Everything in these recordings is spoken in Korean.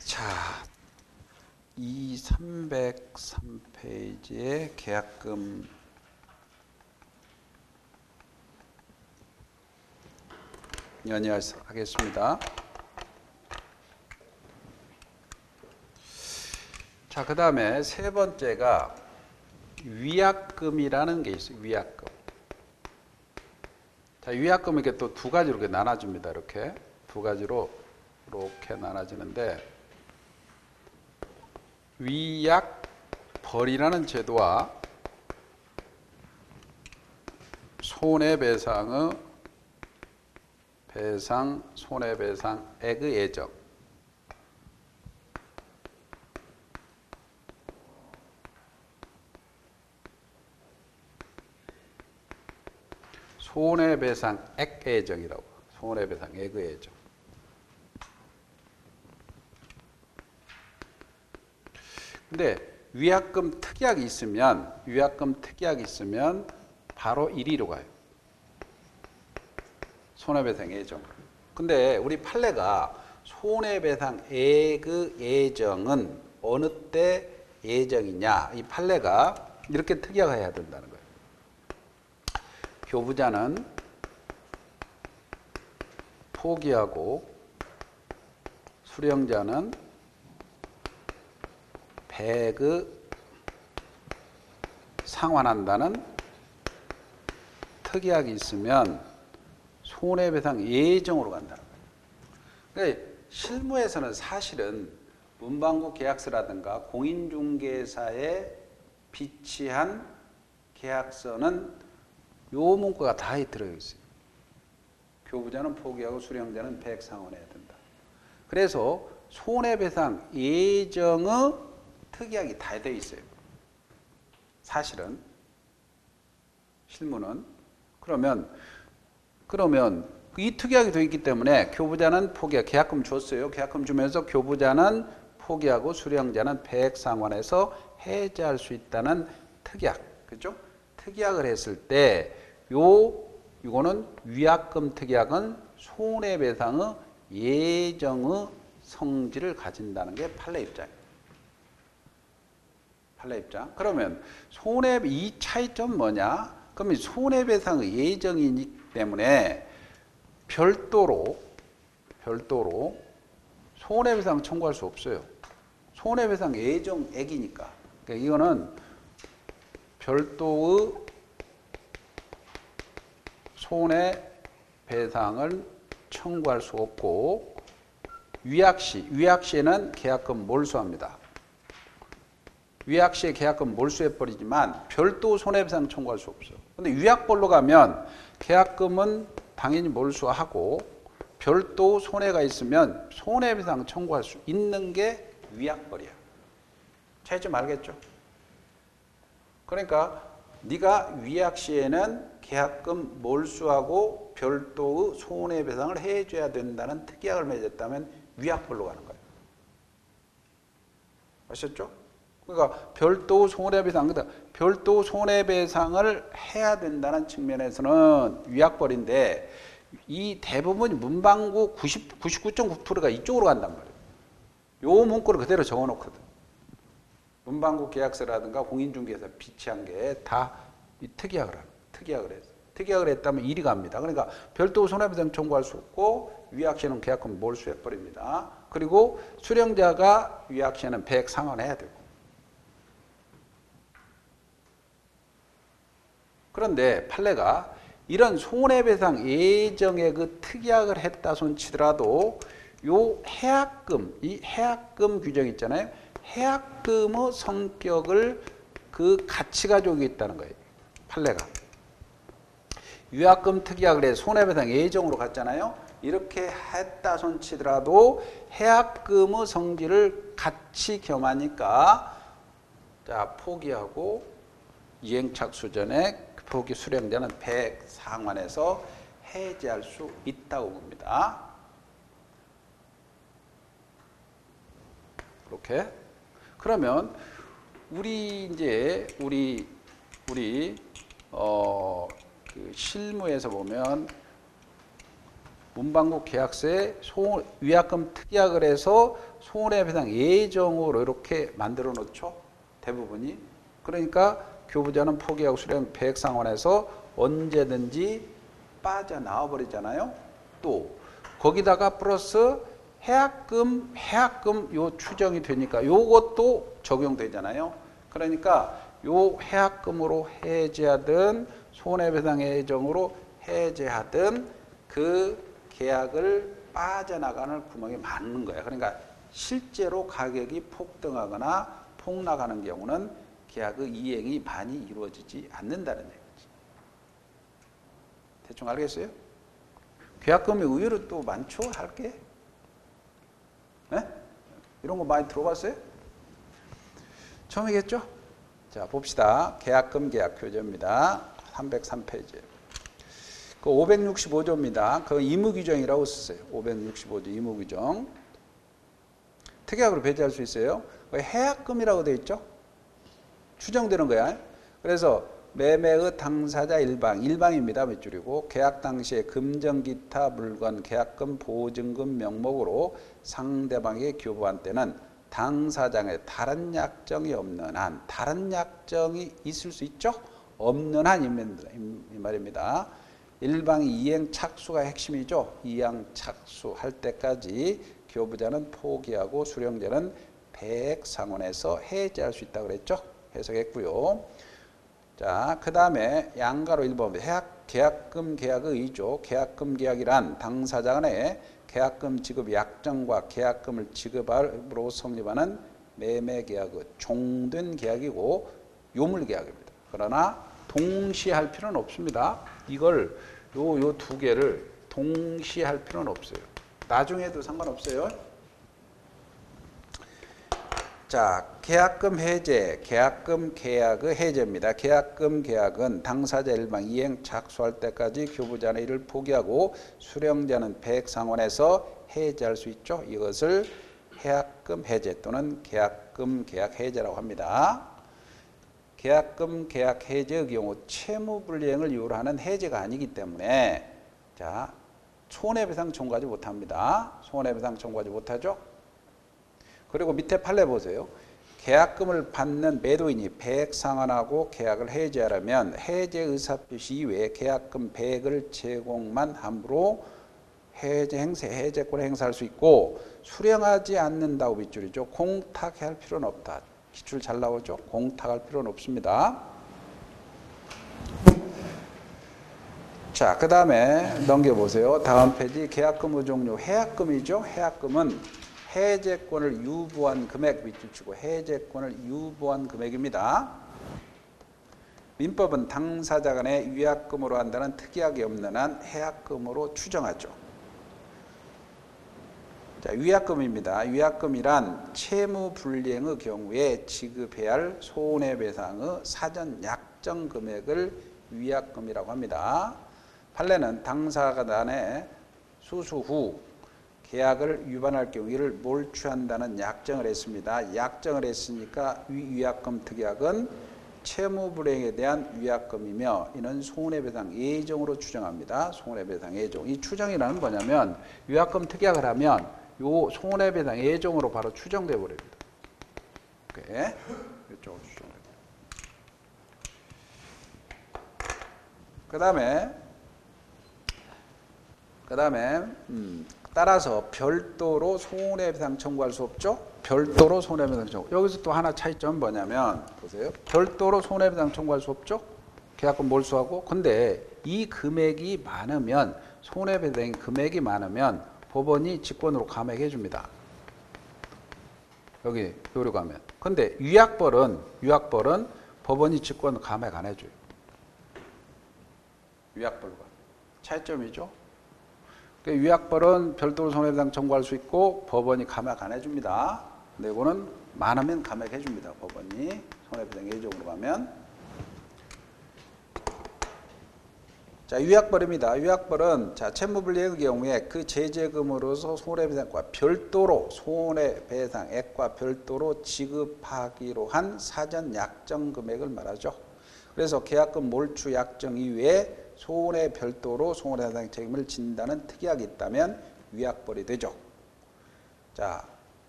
자, 이 303페이지의 계약금 연이하겠습니다. 자, 그 다음에 세 번째가 위약금이라는 게 있어요. 위약금. 자, 위약금은 이렇게 또 두 가지로 이렇게 나눠집니다. 이렇게 두 가지로 이렇게 나눠지는데, 위약벌이라는 제도와 손해배상의 손해배상액의 예정. 손해배상액 예정이라고. 손해배상액의 예정. 근데 위약금 특약이 있으면 바로 1위로 가요. 손해배상 예정. 근데 우리 판례가 손해배상액의 예정은 어느 때 예정이냐? 이 판례가 이렇게 특약해야 된다는 거예요. 교부자는 포기하고 수령자는 배액의 상환한다는 특약이 있으면 손해배상 예정으로 간다는 거예요. 그러니까 실무에서는 사실은 문방구 계약서라든가 공인중개사에 비치한 계약서는 요 문구가 다 들어있어요. 교부자는 포기하고 수령자는 배액 상환해야 된다. 그래서 손해배상 예정의 특약이 다 되어 있어요. 사실은 실무는 그러면 이 특약이 되어 있기 때문에 교부자는 계약금 줬어요. 계약금 주면서 교부자는 포기하고 수령자는 배액 상환해서 해지할 수 있다는 특약, 그렇죠? 특약을 했을 때 이거는 위약금 특약은 손해배상의 예정의 성질을 가진다는 게 판례 입장이에요. 판례 입장. 그러면 이 차이점 뭐냐? 그러면 손해배상의 예정이기 때문에 별도로 손해배상 청구할 수 없어요. 손해배상 예정액이니까. 그러니까 이거는 별도의 손해배상을 청구할 수 없고, 위약시에는 계약금 몰수합니다. 위약시에 계약금 몰수해버리지만 별도 손해배상 청구할 수 없어요. 근데 위약벌로 가면 계약금은 당연히 몰수하고 별도 손해가 있으면 손해배상 청구할 수 있는 게 위약벌이야. 차이점 알겠죠? 그러니까 네가 위약시에는 계약금 몰수하고 별도의 손해배상을 해줘야 된다는 특약을 맺었다면 위약벌로 가는 거예요. 아셨죠? 그러니까 별도 손해배상을 해야 된다는 측면에서는 위약벌인데, 이 대부분 문방구 99.9%가 이쪽으로 간단 말이에요. 요 문구를 그대로 적어놓거든. 문방구 계약서라든가 공인중개사 비치한 게 다 이 특약을 했어. 특약을 했다면 이리 갑니다. 그러니까 별도 손해배상 청구할 수 없고, 위약시에는 계약금 몰수해버립니다. 그리고 수령자가 위약시에는 배액 상환해야 되고. 그런데 판례가 이런 손해배상 예정의 그 특약을 했다 손치더라도 요 이 해약금 규정 있잖아요. 해약금의 성격을 그 같이 가지고 있다는 거예요. 판례가. 위약금 특약을 해서 손해배상 예정으로 갔잖아요. 이렇게 했다 손치더라도 해약금의 성질을 같이 겸하니까, 자, 포기하고 이행착수전에 포기 수령자는 배액 상환해서 해지할 수 있다고 봅니다. 이렇게. 그러면 우리 그 실무에서 보면 문방구 계약서에 위약금 특약을 해서 손해배상 예정으로 이렇게 만들어 놓죠. 대부분이. 그러니까 교부자는 포기하고 수령 배액상환에서 언제든지 빠져나와 버리잖아요. 또 거기다가 플러스 해약금 요 추정이 되니까 요것도 적용되잖아요. 그러니까 요 해약금으로 해제하든 손해배상 예정으로 해제하든 그 계약을 빠져나가는 구멍이 많은 거야. 그러니까 실제로 가격이 폭등하거나 폭락하는 경우는 계약의 이행이 많이 이루어지지 않는다는 얘기지. 대충 알겠어요? 계약금이 의외로 또 많죠? 할게. 네? 이런 거 많이 들어봤어요? 처음이겠죠? 자, 봅시다. 계약금 계약효제입니다. 303페이지. 그 565조입니다. 그 의무규정이라고 썼어요. 565조 의무규정. 특약으로 배제할 수 있어요. 해약금이라고 되어 있죠? 추정되는 거야. 그래서 매매의 당사자 일방입니다. 몇 줄이고 계약 당시에 금전 기타 물건 계약금 보증금 명목으로 상대방에게 교부한 때는 당사자의 다른 약정이 없는 한 다른 약정이 있을 수 있죠? 없는 한 이 말입니다. 일방이 이행 착수가 핵심이죠. 이행 착수할 때까지 교부자는 포기하고 수령자는 배액상환해서 해제할 수 있다고 그랬죠. 해석했고요. 자, 그 다음에 양가로 1번 계약금 계약의 의조. 계약금 계약이란 당사자 간의 계약금 지급 약정과 계약금을 지급으로 성립하는 매매 계약의 종된 계약이고 요물 계약입니다. 그러나 동시에 할 필요는 없습니다. 이걸 요 두 개를 동시에 할 필요는 없어요. 나중에도 상관없어요. 자, 계약금 해제, 계약금 계약의 해제입니다. 계약금 계약은 당사자 일방 이행 착수할 때까지 교부자는 이를 포기하고 수령자는 배액상환해서 해제할 수 있죠. 이것을 해약금 해제 또는 계약금 계약 해제라고 합니다. 계약금 계약 해제의 경우 채무불이행을 이유로 하는 해제가 아니기 때문에 자, 손해배상 청구하지 못합니다. 손해배상 청구하지 못하죠. 그리고 밑에 판례 보세요. 계약금을 받는 매도인이 배액상환하고 계약을 해제하려면 해제 의사표시 이외에 계약금 배액을 제공만 함으로 해제권을 행사할 수 있고 수령하지 않는다고 빗줄이죠. 공탁할 필요는 없다. 기출 잘 나오죠? 공탁할 필요는 없습니다. 자, 그 다음에 넘겨보세요. 다음 페이지 계약금의 종류 해약금이죠. 해약금은 해제권을 유보한 금액 밑줄 치고 해제권을 유보한 금액입니다. 민법은 당사자 간의 위약금으로 한다는 특이하게 없는 한 해약금으로 추정하죠. 자, 위약금입니다. 위약금이란 채무 불이행의 경우에 지급해야 할 손해배상의 사전 약정 금액을 위약금이라고 합니다. 판례는 당사자 간의 수수 후 계약을 위반할 경우 이를 몰취한다는 약정을 했습니다. 약정을 했으니까 위약금 특약은 채무불이행에 대한 위약금이며 이는 손해배상 예정으로 추정합니다. 손해배상 예정. 이 추정이라는 뭐냐면 위약금 특약을 하면 요 손해배상 예정으로 바로 추정돼 버립니다. 이렇게 이쪽으로 추정됩니다. 그다음에 따라서 별도로 손해배상 청구할 수 없죠. 별도로 손해배상 청구. 여기서 또 하나 차이점은 뭐냐면 보세요. 별도로 손해배상 청구할 수 없죠. 계약금 몰수하고. 근데 이 금액이 많으면 손해배상 금액이 많으면 법원이 직권으로 감액해 줍니다. 여기 요로 가면. 근데 위약벌은 법원이 직권으로 감액 안 해줘요. 위약벌과 차이점이죠. 위약벌은 별도로 손해배상 청구할 수 있고 법원이 감액 안 해줍니다. 근데 이거는 많으면 감액해 줍니다. 법원이 손해배상 예정으로 가면. 자, 위약벌입니다. 위약벌은 자, 채무불이행의 경우에 그 제재금으로서 손해배상과 별도로 손해배상액과 별도로 지급하기로 한 사전 약정 금액을 말하죠. 그래서 계약금 몰취 약정 이외에 손해 별도로 손해배상 책임을 진다는 특약이 있다면 위약벌이 되죠. 자,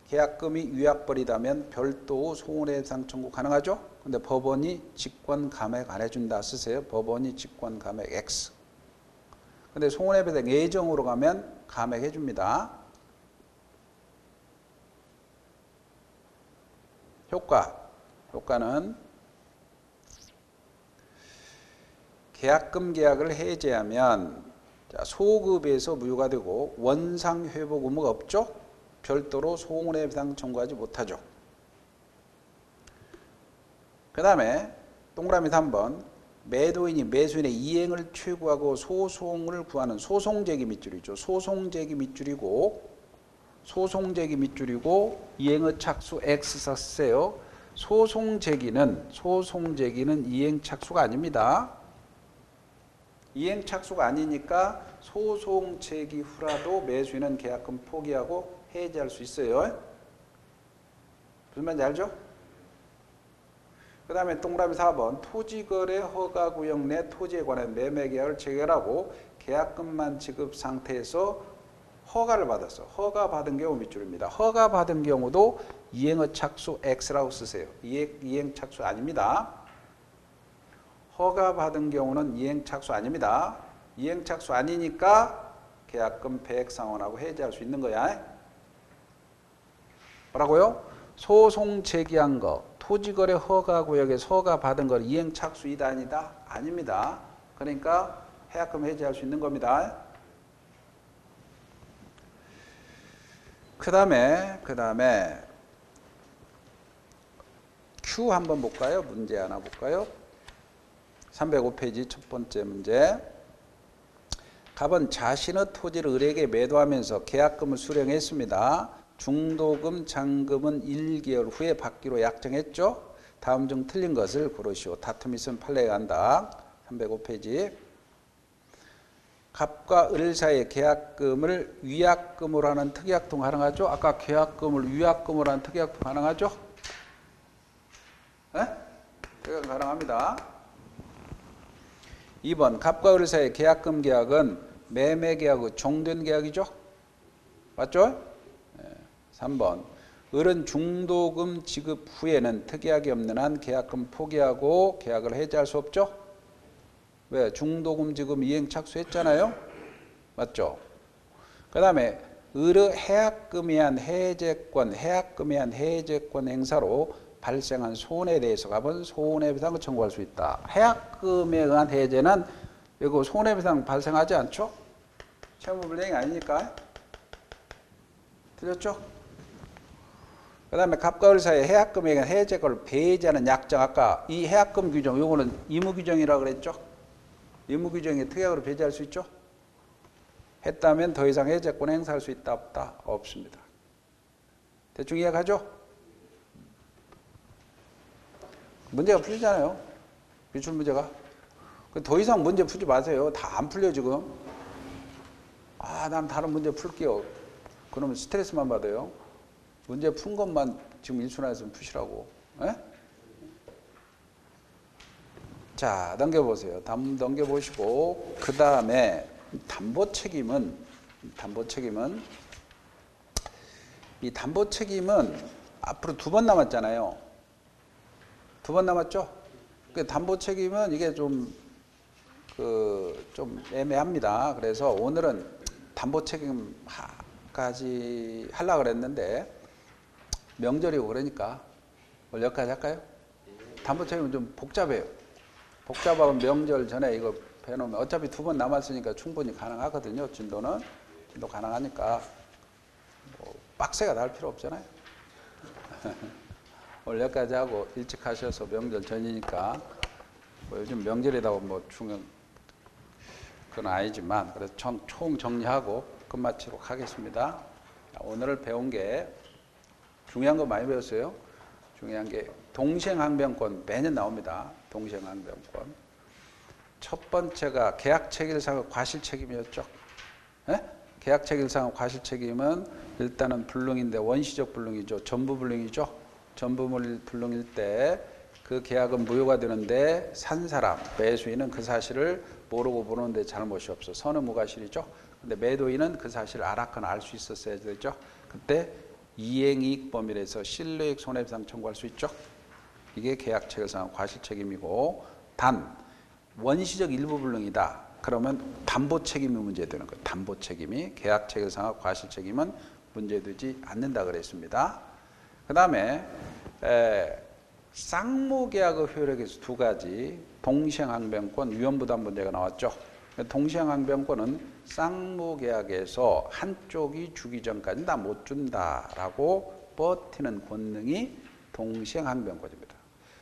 계약금이 위약벌이다면 별도 손해배상 청구 가능하죠? 근데 법원이 직권 감액 안 해준다 쓰세요. 법원이 직권 감액 X. 근데 손해배상 예정으로 가면 감액해 줍니다. 효과는 계약금 계약을 해제하면 소급에서 무효가 되고 원상 회복 의무가 없죠. 별도로 손해배상 청구하지 못하죠. 그 다음에 동그라미 3번 매도인이 매수인의 이행을 최고하고 소송을 구하는 소송제기 밑줄이죠. 소송제기 밑줄이고 이행의 착수 X 썼어요. 소송제기는 이행 착수가 아닙니다. 이행 착수가 아니니까 소송 제기 후라도 매수인은 계약금 포기하고 해지할 수 있어요. 무슨 말인지 알죠? 그 다음에 동그라미 4번 토지거래 허가구역 내 토지에 관한 매매계약을 체결하고 계약금만 지급 상태에서 허가를 받았어. 허가받은 경우 밑줄입니다. 허가받은 경우도 이행의 착수 X라고 쓰세요. 이행 착수 아닙니다. 허가받은 경우는 이행 착수 아닙니다. 이행 착수 아니니까 계약금 배액 상환하고 해지할 수 있는 거야. 뭐라고요? 소송 제기한 거, 토지거래 허가구역에서 허가받은 거 이행 착수이다 아니다? 아닙니다. 그러니까 해약금 해지할 수 있는 겁니다. 그 다음에 Q 한번 볼까요? 문제 하나 볼까요? 305페이지 첫 번째 문제. 갑은 자신의 토지를 을에게 매도하면서 계약금을 수령했습니다. 중도금, 잔금은 1개월 후에 받기로 약정했죠. 다음 중 틀린 것을 고르시오. 다툼 있으면 판례에 간다. 305페이지. 갑과 을 사이의 계약금을 위약금으로 하는 특약도 가능하죠. 아까 계약금을 위약금으로 하는 특약도 가능하죠. 네? 특약 가능합니다. 2번 갑과 을 사이의 계약금 계약은 매매 계약의 종된 계약이죠. 맞죠? 3번 을은 중도금 지급 후에는 특약이 없는 한 계약금 포기하고 계약을 해지할 수 없죠. 왜? 중도금 지급 이행 착수했잖아요. 맞죠? 그 다음에 을의 해약금에 의한 해제권 행사로 발생한 손해에 대해서 갑은 손해배상을 청구할 수 있다. 해약금에 의한 해제는 이거 손해배상 발생하지 않죠? 채무불이행이 아니니까. 들렸죠? 그 다음에 갑과 을 사이에 해약금에 의한 해제권을 배제하는 약정. 아까 이 해약금 규정, 요거는 의무규정이라고 그랬죠? 의무규정에 특약으로 배제할 수 있죠? 했다면 더 이상 해제권 행사할 수 있다 없다? 없습니다. 대충 이해가죠? 문제가 풀리잖아요. 기출 문제가. 더 이상 문제 풀지 마세요. 다 안 풀려 지금. 난 다른 문제 풀게요. 그러면 스트레스만 받아요. 문제 푼 것만 지금 일순환해서 푸시라고. 에? 자, 넘겨보세요. 넘겨보시고 그 다음에 담보 책임은 앞으로 2번 남았잖아요. 2번 남았죠? 그 담보 책임은 이게 좀 애매합니다. 그래서 오늘은 담보 책임까지 하려고 그랬는데 명절이고 그러니까 오늘 여기까지 할까요? 담보 책임은 좀 복잡해요. 복잡하고 명절 전에 이거 배놓으면 어차피 2번 남았으니까 충분히 가능하거든요. 진도 가능하니까 뭐 빡세가 날 필요 없잖아요. 오늘 여기까지 하고 일찍 하셔서 명절 전이니까 뭐 요즘 명절이라고 뭐 중요한 건 아니지만 그래서 총 정리하고 끝마치도록 하겠습니다. 오늘 배운 게 중요한 거 많이 배웠어요. 중요한 게 동시행항변권 매년 나옵니다. 동시행항변권. 첫 번째가 계약체결상의 과실책임이었죠. 네? 계약체결상의 과실책임은 일단은 불능인데 원시적 불능이죠. 전부 불능이죠. 전부 불능일 때 그 계약은 무효가 되는데 산 사람, 매수인은 그 사실을 모르고 보는데 잘못이 없어. 선의무과실이죠. 근데 매도인은 그 사실을 알았거나 알 수 있었어야 되죠. 그때 이행이익 범위에서 실효이익 손해배상 청구할 수 있죠. 이게 계약 체결상 과실책임이고, 단 원시적 일부 불능이다. 그러면 담보 책임이 문제되는 거예요. 담보 책임이. 계약 체결상 과실책임은 문제되지 않는다 그랬습니다. 그 다음에 쌍무계약의 효력에서 두 가지, 동시행항변권, 위험부담 문제가 나왔죠. 동시행항변권은 쌍무계약에서 한쪽이 주기 전까지 나 못 준다라고 버티는 권능이 동시행항변권입니다.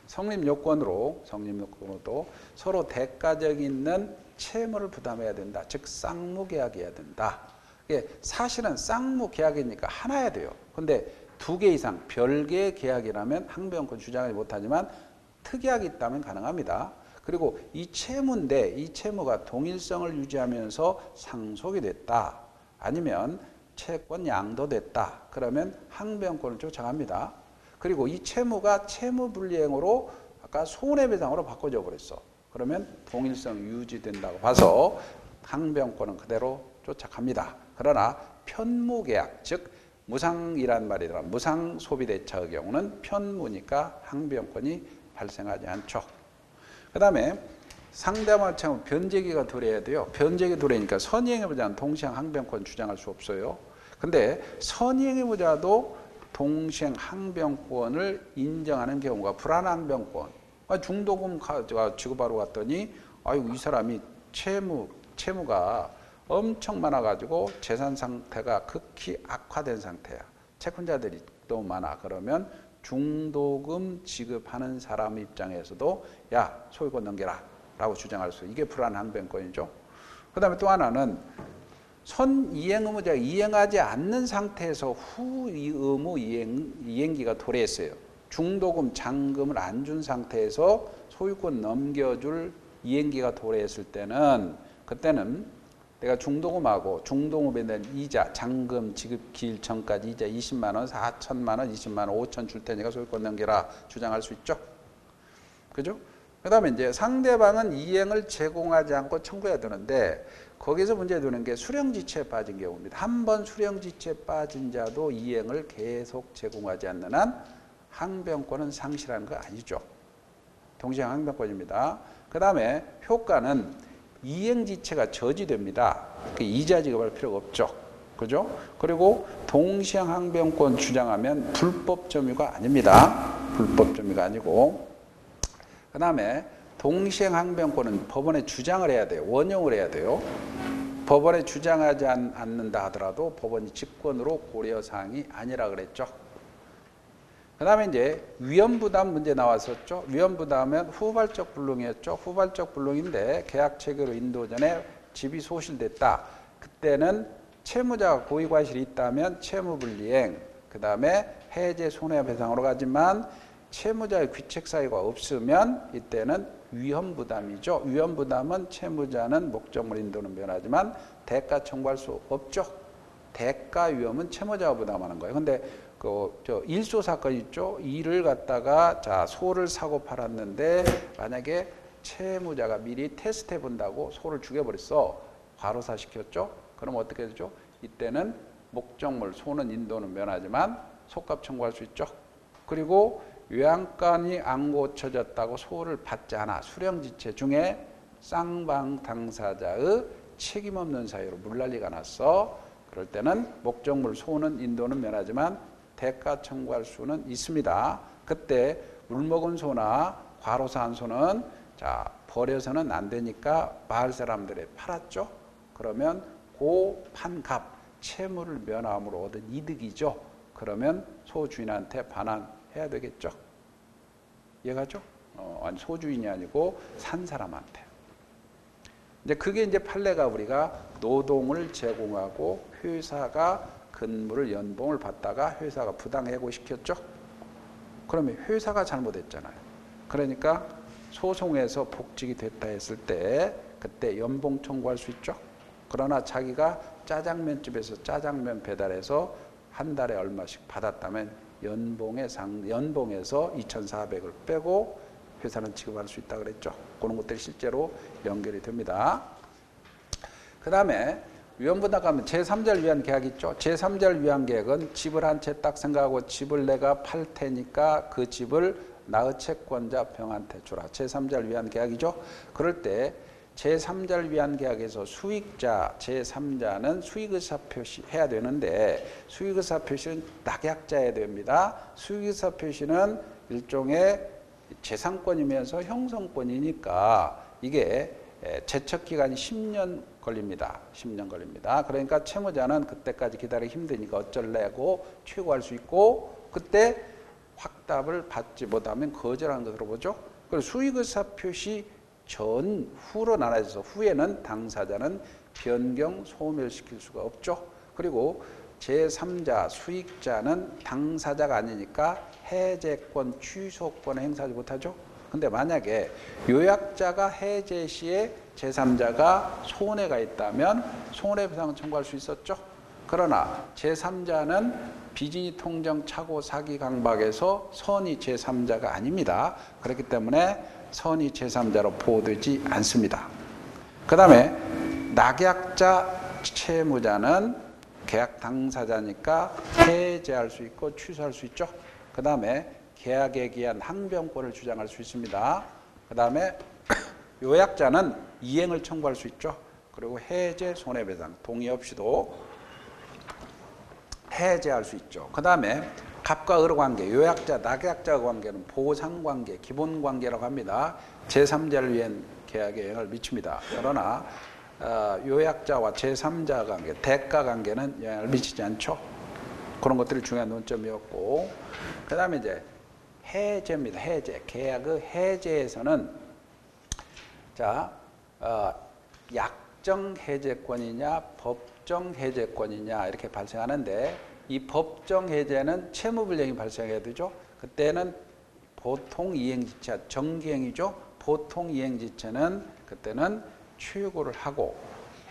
성립요건으로도 서로 대가적 있는 채무를 부담해야 된다. 즉 쌍무계약이어야 된다. 사실은 쌍무계약이니까 하나야 돼요. 근데 두 개 이상 별개의 계약이라면 항변권 주장하지 못하지만 특약이 있다면 가능합니다. 그리고 이 채무인데 이 채무가 동일성을 유지하면서 상속이 됐다. 아니면 채권 양도됐다. 그러면 항변권을 쫓아갑니다. 그리고 이 채무가 채무불이행으로 아까 손해배상으로 바꿔져 버렸어. 그러면 동일성 유지된다고 봐서 항변권은 그대로 쫓아갑니다. 그러나 편무계약, 즉 무상이란 말이더라. 무상소비대차의 경우는 편무니까 항변권이 발생하지 않죠. 그 다음에 상대방을 채무 변제기가 도래해야 돼요. 변제기 도래니까 선의행위보자는 동시행 항변권 주장할 수 없어요. 근데 선의행위보자도 동시행 항변권을 인정하는 경우가 불안항변권. 중도금 지급하러 갔더니 아유 이 사람이 채무가 엄청 많아가지고 재산 상태가 극히 악화된 상태야. 채권자들이 너무 많아. 그러면 중도금 지급하는 사람 입장에서도 야 소유권 넘겨라 라고 주장할 수, 이게 불안항변권이죠. 그 다음에 또 하나는 선이행 의무자가 이행하지 않는 상태에서 후의무 이행기가 도래했어요. 중도금 잔금을 안 준 상태에서 소유권 넘겨줄 이행기가 도래했을 때는, 그때는 내가 중도금하고 중도금에 대한 이자, 잔금 지급 기일 전까지 이자 20만 원, 4천만 원, 20만 원, 5천 줄 테니까 소유권 넘겨라 주장할 수 있죠. 그죠? 그 다음에 이제 상대방은 이행을 제공하지 않고 청구해야 되는데 거기서 문제되는 게 수령지체에 빠진 경우입니다. 한 번 수령지체에 빠진 자도 이행을 계속 제공하지 않는 한 항변권은 상실하는 거 아니죠. 동시행 항변권입니다. 그 다음에 효과는 이행지체가 저지됩니다. 이자 지급할 필요가 없죠. 그죠? 그리고 동시행 항변권 주장하면 불법 점유가 아닙니다. 불법 점유가 아니고. 그 다음에 동시행 항변권은 법원에 주장을 해야 돼요. 원용을 해야 돼요. 법원에 주장하지 않는다 하더라도 법원이 직권으로 고려사항이 아니라 그랬죠. 그 다음에 이제 위험부담 문제 나왔었죠. 위험부담은 후발적 불능이었죠. 후발적 불능인데 계약 체결 인도 전에 집이 소실됐다. 그때는 채무자가 고의과실이 있다면 채무불이행, 그 다음에 해제 손해배상으로 가지만 채무자의 귀책 사유가 없으면 이때는 위험부담이죠. 위험부담은 채무자는 목적물 인도는 면하지만 대가 청구할 수 없죠. 대가 위험은 채무자가 부담하는 거예요. 근데 일소 사건 있죠. 이를 갖다가 소를 사고 팔았는데 만약에 채무자가 미리 테스트해 본다고 소를 죽여버렸어. 과로사 시켰죠. 그럼 어떻게 되죠? 이때는 목적물 소는 인도는 면하지만 소값 청구할 수 있죠. 그리고 요양간이 안 고쳐졌다고 소를 받지 않아. 수령지체 중에 쌍방 당사자의 책임 없는 사유로 물난리가 났어. 그럴 때는 목적물 소는 인도는 면하지만 대가 청구할 수는 있습니다. 그때 물먹은 소나 과로사한 소는 버려서는 안 되니까 마을 사람들에 팔았죠. 그러면 고판값 채무를 면함으로 얻은 이득이죠. 그러면 소 주인한테 반환해야 되겠죠. 이해가죠? 아니 소주인이 아니고 산 사람한테. 이제 그게 이제 판례가 우리가 노동을 제공하고 회사가 근무를 연봉을 받다가 회사가 부당해고시켰죠. 그러면 회사가 잘못했잖아요. 그러니까 소송에서 복직이 됐다 했을 때 그때 연봉 청구할 수 있죠. 그러나 자기가 짜장면집에서 짜장면 배달해서 한 달에 얼마씩 받았다면 연봉에서 2,400을 빼고 회사는 지급할 수 있다 그랬죠. 그런 것들이 실제로 연결이 됩니다. 그 다음에 위험부담 가면 제3자를 위한 계약 있죠. 제3자를 위한 계약은 집을 한 채 딱 생각하고 집을 내가 팔 테니까 그 집을 나의 채권자 병한테 주라. 제3자를 위한 계약이죠. 그럴 때 제3자를 위한 계약에서 수익자 제3자는 수익의사 표시해야 되는데 수익의사 표시는 낙약자여야 됩니다. 수익의사 표시는 일종의 재산권이면서 형성권이니까 이게 제척기간이 10년 걸립니다. 10년 걸립니다. 그러니까 채무자는 그때까지 기다리기 힘드니까 어쩔래고 최고할 수 있고 그때 확답을 받지 못하면 거절하는 거 들어보죠. 그리고 수익의사 표시 전후로 나눠져서 후에는 당사자는 변경 소멸시킬 수가 없죠. 그리고 제3자 수익자는 당사자가 아니니까 해제권 취소권을 행사하지 못하죠. 근데 만약에 요약자가 해제 시에 제3자가 손해가 있다면 손해배상을 청구할 수 있었죠. 그러나 제3자는 비진이 통정 착오 사기 강박에서 선의 제3자가 아닙니다. 그렇기 때문에 선의 제3자로 보호되지 않습니다. 그 다음에 낙약자 채무자는 계약 당사자니까 해제할 수 있고 취소할 수 있죠. 그 다음에 계약에 기한 항변권을 주장할 수 있습니다. 그 다음에 요약자는 이행을 청구할 수 있죠. 그리고 해제 손해배상 동의 없이도 해제할 수 있죠. 그 다음에 갑과 을의 관계, 요약자, 낙약자 관계는 보상관계, 기본관계라고 합니다. 제3자를 위한 계약에 영향을 미칩니다. 그러나 요약자와 제3자 관계, 대가 관계는 영향을 미치지 않죠. 그런 것들이 중요한 논점이었고 그 다음에 이제 해제입니다. 해제. 계약의 해제에서는 자 약정 해제권이냐 법정 해제권이냐 이렇게 발생하는데 이 법정 해제는 채무불이행이 발생해야 되죠. 그때는 보통 이행지체 정기행위죠. 보통 이행지체는 그때는 최고를 하고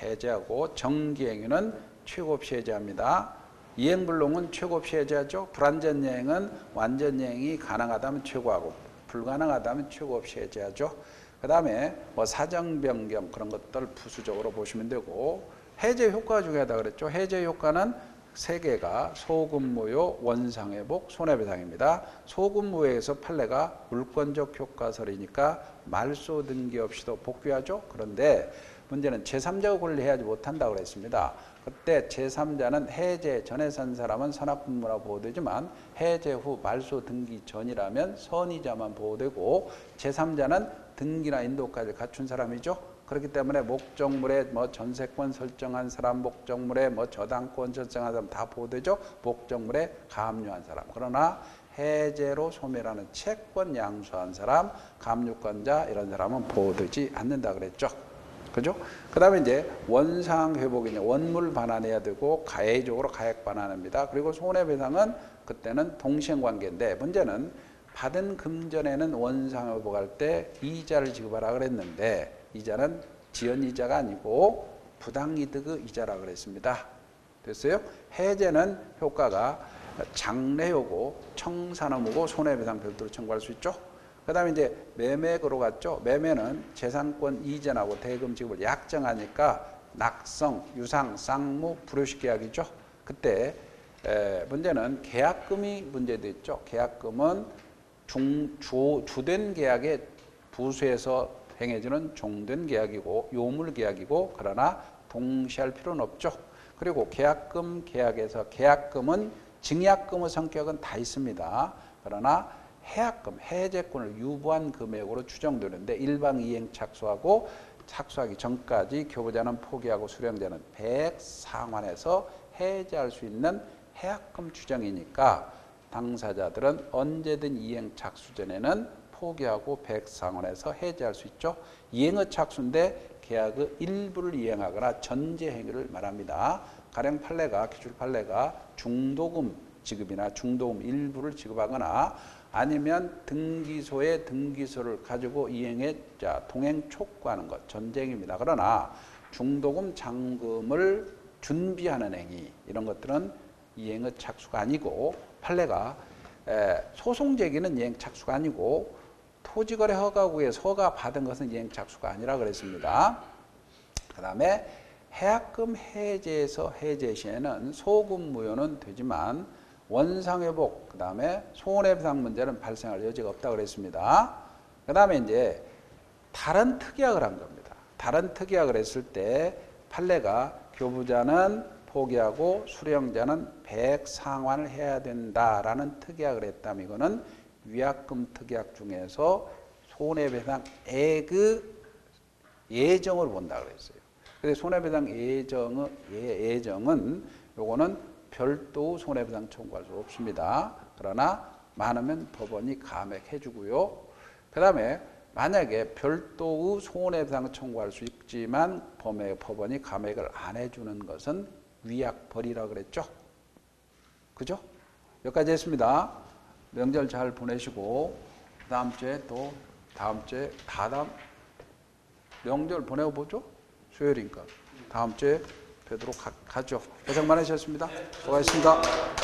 해제하고 정기행위는 최고 없이 해제합니다. 이행불능은 최고 없이 해제하죠. 불완전이행은 완전이행이 가능하다면 최고하고 불가능하다면 최고 없이 해제하죠. 그 다음에 뭐 사정변경 그런 것들 부수적으로 보시면 되고 해제 효과가 중요하다고 그랬죠. 해제 효과는 세 개가 소급무효, 원상회복, 손해배상입니다. 소급무효에서 판례가 물권적 효과설이니까 말소 등기 없이도 복귀하죠. 그런데 문제는 제3자가 권리해야지 못한다고 그랬습니다. 그때 제3자는 해제 전에 산 사람은 선악분무라 보호되지만 해제 후 말소 등기 전이라면 선의자만 보호되고 제3자는 등기나 인도까지 갖춘 사람이죠. 그렇기 때문에 목적물에 뭐 전세권 설정한 사람, 목적물에 뭐 저당권 설정한 사람 다 보호되죠. 목적물에 가압류한 사람. 그러나 해제로 소멸하는 채권 양수한 사람, 가압류권자 이런 사람은 보호되지 않는다 그랬죠. 그죠? 그 다음에 이제 원상회복이냐, 원물 반환해야 되고, 가해적으로 가액 반환합니다. 그리고 손해배상은 그때는 동시행관계인데, 문제는 받은 금전에는 원상회복할 때 이자를 지급하라 그랬는데, 이자는 지연이자가 아니고 부당이득의 이자라 그랬습니다. 됐어요? 해제는 효과가 장래효고, 청산업이고, 손해배상 별도로 청구할 수 있죠. 그 다음에 이제 매매로 갔죠. 매매는 재산권 이전하고 대금 지급을 약정하니까 낙성, 유상, 쌍무, 불효식 계약이죠. 그때 문제는 계약금이 문제됐죠. 계약금은 주된 계약에 부수해서 행해지는 종된 계약이고 요물 계약이고 그러나 동시할 필요는 없죠. 그리고 계약금 계약에서 계약금은 증약금의 성격은 다 있습니다. 그러나 해약금, 해제권을 유보한 금액으로 추정되는데 일방 이행 착수하고 착수하기 전까지 교부자는 포기하고 수령자는 백상환해서 해제할 수 있는 해약금 추정이니까 당사자들은 언제든 이행 착수 전에는 포기하고 백상환해서 해제할 수 있죠. 이행의 착수인데 계약의 일부를 이행하거나 전제 행위를 말합니다. 가령 판례가 기출 판례가 중도금 지급이나 중도금 일부를 지급하거나 아니면 등기소에 등기소를 가지고 이행해 동행 촉구하는 것 전쟁입니다. 그러나 중도금 잔금을 준비하는 행위 이런 것들은 이행의 착수가 아니고 판례가 소송 제기는 이행 착수가 아니고 토지거래 허가구에 서가 받은 것은 이행착수가 아니라 그랬습니다. 그 다음에 해약금 해제에서 해제 시에는 소금 무효는 되지만 원상회복, 그 다음에 손해배상 문제는 발생할 여지가 없다 그랬습니다. 그 다음에 이제 다른 특약을 한 겁니다. 다른 특약을 했을 때 판례가 교부자는 포기하고 수령자는 배액 상환을 해야 된다라는 특약을 했다면 이거는 위약금 특약 중에서 손해배상액의 예정을 본다 그랬어요. 근데 손해배상 예정은 요거는 별도 손해배상 청구할 수 없습니다. 그러나 많으면 법원이 감액해 주고요. 그 다음에 만약에 별도의 손해배상 청구할 수 있지만 법원이 감액을 안 해주는 것은 위약벌이라 그랬죠. 그죠? 여기까지 했습니다. 명절 잘 보내시고 다음 주에 다다음 명절 보내고 보죠. 수요일이니까 다음 주에 뵙도록 하죠. 고생 많으셨습니다. 수고하셨습니다.